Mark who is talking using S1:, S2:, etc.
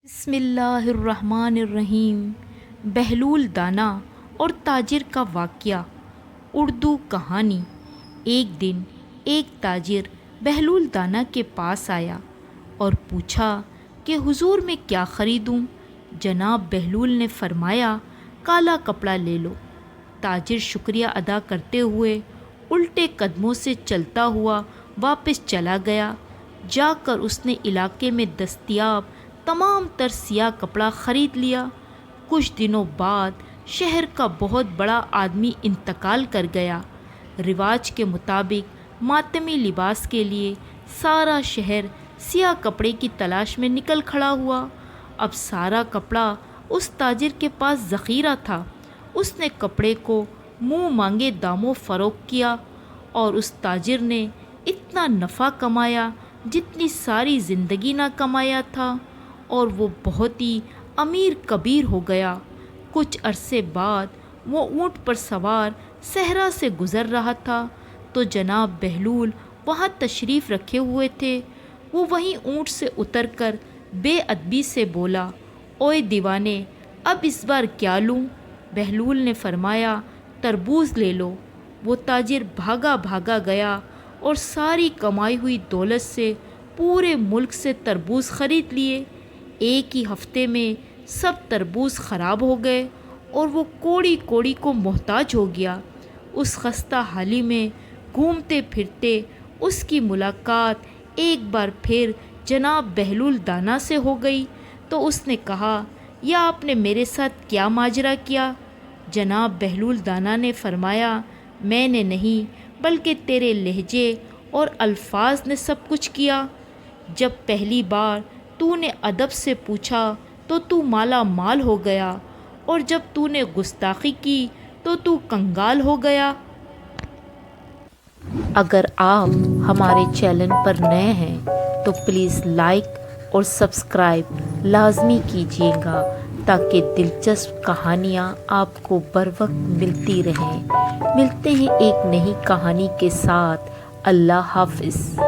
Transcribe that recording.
S1: بسم اللہ الرحمن الرحیم۔ بہلول دانا اور تاجر کا واقعہ۔ اردو کہانی۔ ایک دن ایک تاجر بہلول دانا کے پاس آیا اور پوچھا کہ حضور میں کیا خریدوں؟ جناب بہلول نے فرمایا کالا کپڑا لے لو۔ تاجر شکریہ ادا کرتے ہوئے الٹے قدموں سے چلتا ہوا واپس چلا گیا۔ جا کر اس نے علاقے میں دستیاب تمام تر سیاہ کپڑا خرید لیا۔ کچھ دنوں بعد شہر کا بہت بڑا آدمی انتقال کر گیا۔ رواج کے مطابق ماتمی لباس کے لیے سارا شہر سیاہ کپڑے کی تلاش میں نکل کھڑا ہوا۔ اب سارا کپڑا اس تاجر کے پاس ذخیرہ تھا۔ اس نے کپڑے کو منہ مانگے داموں فروخت کیا اور اس تاجر نے اتنا نفع کمایا جتنی ساری زندگی نہ کمایا تھا، اور وہ بہت ہی امیر کبیر ہو گیا۔ کچھ عرصے بعد وہ اونٹ پر سوار صحرا سے گزر رہا تھا تو جناب بہلول وہاں تشریف رکھے ہوئے تھے۔ وہ وہیں اونٹ سے اتر کر بے ادبی سے بولا، اوئے دیوانے، اب اس بار کیا لوں؟ بہلول نے فرمایا تربوز لے لو۔ وہ تاجر بھاگا بھاگا گیا اور ساری کمائی ہوئی دولت سے پورے ملک سے تربوز خرید لیے۔ ایک ہی ہفتے میں سب تربوز خراب ہو گئے اور وہ کوڑی کوڑی کو محتاج ہو گیا۔ اس خستہ حالی میں گھومتے پھرتے اس کی ملاقات ایک بار پھر جناب بہلول دانا سے ہو گئی تو اس نے کہا، یا آپ نے میرے ساتھ کیا ماجرا کیا؟ جناب بہلول دانا نے فرمایا، میں نے نہیں بلکہ تیرے لہجے اور الفاظ نے سب کچھ کیا۔ جب پہلی بار تو نے ادب سے پوچھا تو مالا مال ہو گیا، اور جب تو نے گستاخی کی تو کنگال ہو گیا۔ اگر آپ ہمارے چینل پر نئے ہیں تو پلیز لائک اور سبسکرائب لازمی کیجیے گا تاکہ دلچسپ کہانیاں آپ کو بر وقت ملتی رہیں۔ ملتے ہیں ایک نئی کہانی کے ساتھ۔ اللہ حافظ۔